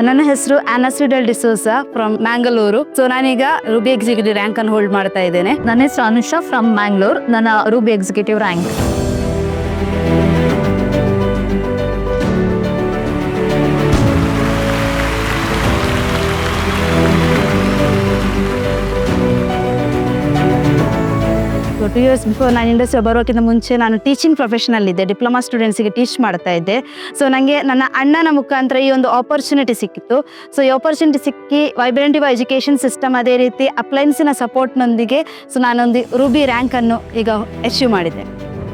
ನನ್ನ ಹೆಸರು ಆನಸ್ವಿಡಲ್ D'Souza from Mangalore. So ನಾನೀಗ ರೂಬಿ ಎಕ್ಸಿಕ್ಯೂಟಿವ್ ರ್ಯಾಂಕ್ ಅನ್ನು ಹೋಲ್ಡ್ ಮಾಡ್ತಾ ಇದ್ದೇನೆ. ನನ್ನ ಹೆಸರು ಅನುಷಾ ಫ್ರಮ್ ಮ್ಯಾಂಗ್ಳೂರ್. ನನ್ನ Ruby executive rank. So 2 years before ನಾನು ಇಂಡಸ್ಟ್ರಿ ಬರೋಕ್ಕಿಂತ ಮುಂಚೆ ನಾನು ಟೀಚಿಂಗ್ ಪ್ರೊಫೆಷನಲ್ ಇದ್ದೆ. ಡಿಪ್ಲೊಮಾ ಸ್ಟೂಡೆಂಟ್ಸಿಗೆ ಟೀಚ್ ಮಾಡ್ತಾ ಇದ್ದೆ. ಸೊ ನನಗೆ ನನ್ನ ಅಣ್ಣನ ಮುಖಾಂತರ ಈ ಒಂದು ಆಪರ್ಚುನಿಟಿ ಸಿಕ್ಕಿತ್ತು. ಸೊ ಈ ಆಪರ್ಚುನಿಟಿ ಸಿಕ್ಕಿ ವೈಬ್ರೆಂಟಿವ್ ಎಜುಕೇಷನ್ ಸಿಸ್ಟಮ್ ಅದೇ ರೀತಿ ಅಪ್ಲೈನ್ಸಿನ ಸಪೋರ್ಟ್ನೊಂದಿಗೆ ಸೊ ನಾನೊಂದು ರೂಬಿ ರ್ಯಾಂಕನ್ನು ಈಗ ಅಚೀವ್ ಮಾಡಿದ್ದೆ.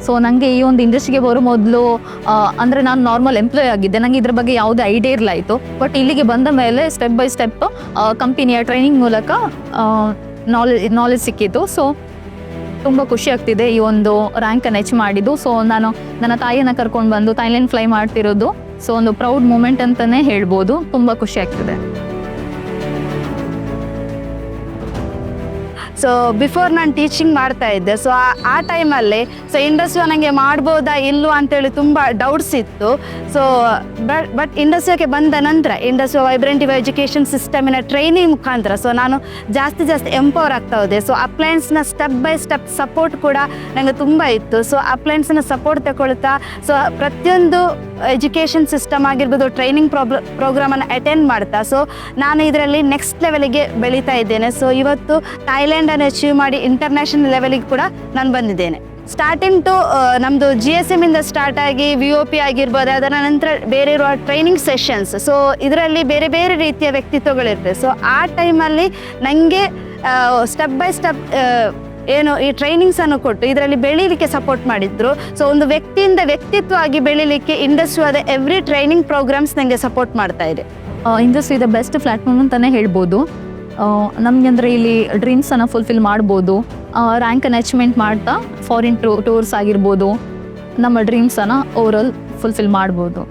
ಸೊ ನನಗೆ ಈ ಒಂದು ಇಂಡಸ್ಟ್ರಿಗೆ ಬರೋ ಮೊದಲು ಅಂದರೆ ನಾನು ನಾರ್ಮಲ್ ಎಂಪ್ಲಾಯ್ ಆಗಿದ್ದೆ. ನನಗೆ ಇದ್ರ ಬಗ್ಗೆ ಯಾವುದೇ ಐಡಿಯಾ ಇರಲಾಯಿತು. ಬಟ್ ಇಲ್ಲಿಗೆ ಬಂದ ಮೇಲೆ ಸ್ಟೆಪ್ ಬೈ ಸ್ಟೆಪ್ ಕಂಪನಿಯ ಟ್ರೈನಿಂಗ್ ಮೂಲಕ ನಾಲೆಜ್ ಸಿಕ್ಕಿತ್ತು. ಸೊ ತುಂಬ ಖುಷಿ ಆಗ್ತಿದೆ ಈ ಒಂದು ರ್ಯಾಂಕನ್ನು ಅಚೀವ್ ಮಾಡಿದ್ದು. ಸೊ ನಾನು ನನ್ನ ತಾಯಿಯನ್ನು ಕರ್ಕೊಂಡು ಬಂದು ಥೈಲ್ಯಾಂಡ್ ಫ್ಲೈ ಮಾಡ್ತಿರೋದು ಸೊ ಒಂದು ಪ್ರೌಡ್ ಮೂಮೆಂಟ್ ಅಂತಲೇ ಹೇಳ್ಬೋದು. ತುಂಬ ಖುಷಿ ಆಗ್ತಿದೆ. ಸೊ ಬಿಫೋರ್ ನಾನು ಟೀಚಿಂಗ್ ಮಾಡ್ತಾ ಇದ್ದೆ. ಸೊ ಆ ಟೈಮಲ್ಲಿ ಸೊ ಇಂಡಸ್ಟ್ರಿ ನನಗೆ ಮಾಡ್ಬೋದಾ ಇಲ್ವಾ ಅಂತೇಳಿ ತುಂಬ ಡೌಟ್ಸ್ ಇತ್ತು. ಸೊ ಬಟ್ ಇಂಡಸ್ಟ್ರಿಗೆ ಬಂದ ನಂತರ ಇಂಡಸ್ಟ್ರಿ ವೈಬ್ರೆಂಟಿವ್ ಎಜುಕೇಷನ್ ಸಿಸ್ಟಮಿನ ಟ್ರೈನಿಂಗ್ ಮುಖಾಂತರ ಸೊ ನಾನು ಜಾಸ್ತಿ ಎಂಪವರ್ ಆಗ್ತಾ ಹೋದೆ. ಸೊ ಅಪ್ಲೈನ್ಸ್ನ ಸ್ಟೆಪ್ ಬೈ ಸ್ಟೆಪ್ ಸಪೋರ್ಟ್ ಕೂಡ ನನಗೆ ತುಂಬ ಇತ್ತು. ಸೊ ಅಪ್ಲೈನ್ಸ್ನ ಸಪೋರ್ಟ್ ತಗೊಳ್ತಾ ಸೊ ಪ್ರತಿಯೊಂದು ಎಜುಕೇಷನ್ ಸಿಸ್ಟಮ್ ಆಗಿರ್ಬೋದು ಟ್ರೈನಿಂಗ್ ಪ್ರೋಗ್ರಾಮನ್ನು ಅಟೆಂಡ್ ಮಾಡ್ತಾ ಸೊ ನಾನು ಇದರಲ್ಲಿ ನೆಕ್ಸ್ಟ್ ಲೆವೆಲಿಗೆ ಬೆಳೀತಾ ಇದ್ದೇನೆ. ಸೊ ಇವತ್ತು ಥೈಲ್ಯಾಂಡನ್ನು ಅಚೀವ್ ಮಾಡಿ ಇಂಟರ್ನ್ಯಾಷನಲ್ ಲೆವೆಲಿಗೆ ಕೂಡ ನಾನು ಬಂದಿದ್ದೇನೆ. ಸ್ಟಾರ್ಟಿಂಗ್ ಟು ನಮ್ಮದು GSM ಇಂದ ಸ್ಟಾರ್ಟ್ ಆಗಿ VOP ಆಗಿರ್ಬೋದು, ಅದರ ನಂತರ ಬೇರೆ ಇರುವ ಟ್ರೈನಿಂಗ್ ಸೆಷನ್ಸ್. ಸೊ ಇದರಲ್ಲಿ ಬೇರೆ ಬೇರೆ ರೀತಿಯ ವ್ಯಕ್ತಿತ್ವಗಳಿರ್ತವೆ. ಸೊ ಆ ಟೈಮಲ್ಲಿ ನನಗೆ ಸ್ಟೆಪ್ ಬೈ ಸ್ಟೆಪ್ ಏನು ಈ ಟ್ರೈನಿಂಗ್ಸನ್ನು ಕೊಟ್ಟು ಇದರಲ್ಲಿ ಬೆಳೀಲಿಕ್ಕೆ ಸಪೋರ್ಟ್ ಮಾಡಿದ್ರು. ಸೊ ಒಂದು ವ್ಯಕ್ತಿಯಿಂದ ವ್ಯಕ್ತಿತ್ವ ಆಗಿ ಬೆಳೀಲಿಕ್ಕೆ ಇಂಡಸ್ಟ್ರಿ ಆದ ಎವ್ರಿ ಟ್ರೈನಿಂಗ್ ಪ್ರೋಗ್ರಾಮ್ಸ್ ನನಗೆ ಸಪೋರ್ಟ್ ಮಾಡ್ತಾ ಇದೆ. ಇಂಡಸ್ಟ್ರಿ ದ ಬೆಸ್ಟ್ ಪ್ಲ್ಯಾಟ್ಫಾರ್ಮ್ ಅಂತಲೇ ಹೇಳ್ಬೋದು. ನಮಗೆ ಅಂದರೆ ಇಲ್ಲಿ ಡ್ರೀಮ್ಸನ್ನು ಫುಲ್ಫಿಲ್ ಮಾಡ್ಬೋದು. ರ್ಯಾಂಕನ್ನು ಅಚೀವ್ಮೆಂಟ್ ಮಾಡ್ತಾ ಫಾರಿನ್ ಟೂರ್ಸ್ ಆಗಿರ್ಬೋದು, ನಮ್ಮ ಡ್ರೀಮ್ಸನ್ನು ಓವರಾಲ್ ಫುಲ್ಫಿಲ್ ಮಾಡ್ಬೋದು.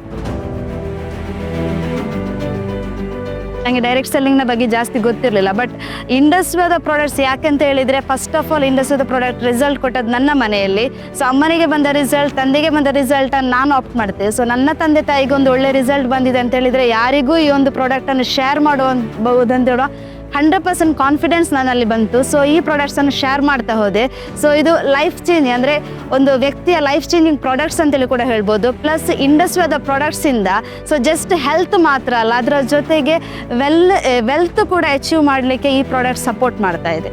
ನನಗೆ ಡೈರೆಕ್ಟ್ ಸೆಲ್ಲಿಂಗ್ನ ಬಗ್ಗೆ ಜಾಸ್ತಿ ಗೊತ್ತಿರಲಿಲ್ಲ. ಬಟ್ ಇಂಡಸ್ಟ್ರಿಯಾದ ಪ್ರಾಡಕ್ಟ್ಸ್ ಯಾಕೆಂತ ಹೇಳಿದರೆ ಫಸ್ಟ್ ಆಫ್ ಆಲ್ ಇಂಡಸ್ಟ್ರಿಯಾದ ಪ್ರಾಡಕ್ಟ್ ರಿಸಲ್ಟ್ ಕೊಟ್ಟದ್ದು ನನ್ನ ಮನೆಯಲ್ಲಿ. ಸೊ ಅಮ್ಮನಿಗೆ ಬಂದ ರಿಸಲ್ಟ್, ತಂದೆಗೆ ಬಂದ ರಿಸಲ್ಟನ್ನು ನಾನು ಆಪ್ಟ್ ಮಾಡ್ತೇವೆ. ಸೊ ನನ್ನ ತಂದೆ ತಾಯಿಗೆ ಒಂದು ಒಳ್ಳೆ ರಿಸಲ್ಟ್ ಬಂದಿದೆ ಅಂತ ಹೇಳಿದರೆ ಯಾರಿಗೂ ಈ ಒಂದು ಪ್ರಾಡಕ್ಟನ್ನು ಶೇರ್ ಮಾಡುವಂಬಹುದು ಅಂತ ಹೇಳೋ 100% ಕಾನ್ಫಿಡೆನ್ಸ್ ನನ್ನಲ್ಲಿ ಬಂತು. ಸೊ ಈ ಪ್ರಾಡಕ್ಟ್ಸನ್ನು ಶೇರ್ ಮಾಡ್ತಾ ಹೋದೆ. ಸೊ ಇದು ಲೈಫ್ ಚೇಂಜ್ ಅಂದರೆ ಒಂದು ವ್ಯಕ್ತಿಯ ಲೈಫ್ ಚೇಂಜಿಂಗ್ ಪ್ರಾಡಕ್ಟ್ಸ್ ಅಂತೇಳಿ ಕೂಡ ಹೇಳ್ಬೋದು. ಪ್ಲಸ್ ಇಂಡಸ್ಟ್ರಿಯಾದ ಪ್ರಾಡಕ್ಟ್ಸಿಂದ ಸೊ ಜಸ್ಟ್ ಹೆಲ್ತ್ ಮಾತ್ರ ಅಲ್ಲ, ಅದರ ಜೊತೆಗೆ ವೆಲ್ತ್ ಕೂಡ ಅಚೀವ್ ಮಾಡಲಿಕ್ಕೆ ಈ ಪ್ರಾಡಕ್ಟ್ ಸಪೋರ್ಟ್ ಮಾಡ್ತಾ ಇದೆ.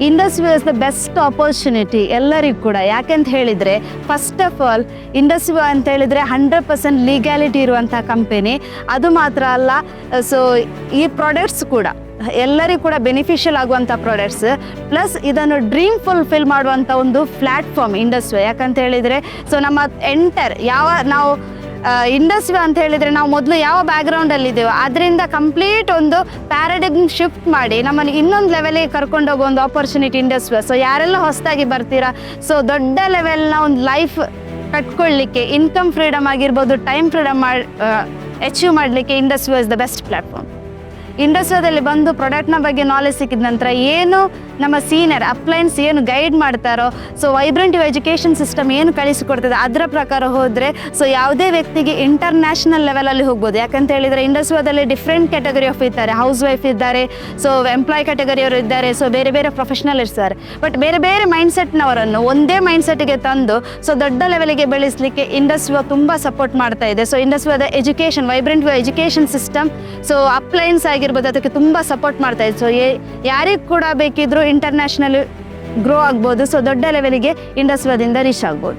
Industry is the best opportunity ಎಲ್ಲರಿಗೂ ಕೂಡ. ಯಾಕೆಂತ ಹೇಳಿದರೆ ಫಸ್ಟ್ ಆಫ್ ಆಲ್ ಇಂಡಸ್ಟ್ರಿ ಅಂತ ಹೇಳಿದರೆ 100% ಲೀಗ್ಯಾಲಿಟಿ ಇರುವಂಥ ಕಂಪೆನಿ. ಅದು ಮಾತ್ರ ಅಲ್ಲ, ಸೊ ಈ ಪ್ರಾಡಕ್ಟ್ಸ್ ಕೂಡ ಎಲ್ಲರಿಗೂ ಕೂಡ ಬೆನಿಫಿಷಿಯಲ್ ಆಗುವಂಥ ಪ್ರಾಡಕ್ಟ್ಸ್. ಪ್ಲಸ್ ಇದನ್ನು ಡ್ರೀಮ್ ಫುಲ್ಫಿಲ್ ಮಾಡುವಂಥ ಒಂದು ಪ್ಲ್ಯಾಟ್ಫಾರ್ಮ್ ಇಂಡಸ್ಟ್ರಿ. ಯಾಕಂತ ಹೇಳಿದರೆ ಸೊ ನಮ್ಮ ನಾವು ಇಂಡಸ್ಟ್ರಿ ಅಂತ ಹೇಳಿದರೆ ನಾವು ಮೊದಲು ಯಾವ ಬ್ಯಾಕ್ಗ್ರೌಂಡಲ್ಲಿದ್ದೇವೆ ಅದರಿಂದ ಕಂಪ್ಲೀಟ್ ಒಂದು ಪ್ಯಾರಾಡಿಗ್ಮ್ ಶಿಫ್ಟ್ ಮಾಡಿ ನಮ್ಮನ್ನು ಇನ್ನೊಂದು ಲೆವೆಲಿಗೆ ಕರ್ಕೊಂಡೋಗೋ ಒಂದು ಆಪರ್ಚುನಿಟಿ ಇಂಡಸ್ಟ್ರಿ. ಸೊ ಯಾರೆಲ್ಲ ಹೊಸದಾಗಿ ಬರ್ತೀರಾ ಸೊ ದೊಡ್ಡ ಲೆವೆಲ್ನ ಒಂದು ಲೈಫ್ ಕಟ್ಕೊಳ್ಳಿಕ್ಕೆ, ಇನ್ಕಮ್ ಫ್ರೀಡಮ್ ಆಗಿರ್ಬೋದು, ಟೈಮ್ ಫ್ರೀಡಮ್ ಅಚೀವ್ ಮಾಡಲಿಕ್ಕೆ industry is the best platform. ಇಂಡಸ್ಟ್ರಿಯಲ್ಲಿ ಬಂದು ಪ್ರಾಡಕ್ಟ್ನ ಬಗ್ಗೆ ನಾಲೆಜ್ ಸಿಕ್ಕಿದ ನಂತರ ಏನು ನಮ್ಮ ಸೀನಿಯರ್ ಅಪ್ಲೈನ್ಸ್ ಏನು ಗೈಡ್ ಮಾಡ್ತಾರೋ ಸೊ ವೈಬ್ರೆಂಟಿವ್ ಎಜುಕೇಷನ್ ಸಿಸ್ಟಮ್ ಏನು ಕಳಿಸಿಕೊಡ್ತದೆ ಅದರ ಪ್ರಕಾರ ಹೋದರೆ ಸೊ ಯಾವುದೇ ವ್ಯಕ್ತಿಗೆ ಇಂಟರ್ನ್ಯಾಷನಲ್ ಲೆವೆಲಲ್ಲಿ ಹೋಗ್ಬೋದು. ಯಾಕಂತ ಹೇಳಿದರೆ ಇಂಡಸ್ಟ್ರಿಯಲ್ಲಿ ಡಿಫ್ರೆಂಟ್ ಕ್ಯಾಟಗರಿ ಆಫ್ ಇದ್ದಾರೆ. ಹೌಸ್ ವೈಫ್ ಇದ್ದಾರೆ, ಸೊ ಎಂಪ್ಲಾಯ್ ಕ್ಯಾಟಗರಿಯವರು ಇದ್ದಾರೆ, ಸೊ ಬೇರೆ ಬೇರೆ ಪ್ರೊಫೆಷನಲ್ ಇರ್ತಾರೆ. ಬಟ್ ಬೇರೆ ಬೇರೆ ಮೈಂಡ್ಸೆಟ್ನವರನ್ನು ಒಂದೇ ಮೈಂಡ್ಸೆಟ್ಗೆ ತಂದು ಸೊ ದೊಡ್ಡ ಲೆವೆಲಿಗೆ ಬೆಳೆಸಲಿಕ್ಕೆ ಇಂಡಸ್ಟ್ರಿ ತುಂಬ ಸಪೋರ್ಟ್ ಮಾಡ್ತಾ ಇದೆ. ಸೊ ಇಂಡಸ್ಟ್ರಿಯಾದ ಎಜುಕೇಷನ್ ವೈಬ್ರೆಂಟಿವ್ ಎಜುಕೇಷನ್ ಸಿಸ್ಟಮ್ ಸೊ ಅಪ್ಲೈನ್ಸ್ ಆಗಿರ್ಬೋದು ಅದಕ್ಕೆ ತುಂಬ ಸಪೋರ್ಟ್ ಮಾಡ್ತಾ ಇದೆ. ಸೊ ಯಾರಿಗೆ ಕೂಡ ಬೇಕಿದ್ರೂ ಇಂಟರ್ನ್ಯಾಷನಲ್ ಗ್ರೋ ಆಗ್ಬೋದು. ಸೊ ದೊಡ್ಡ ಲೆವೆಲಿಗೆ ಇಂಡಸ್ಟ್ರಿಯಾದಿಂದ ರೀಚ್ ಆಗ್ಬೋದು.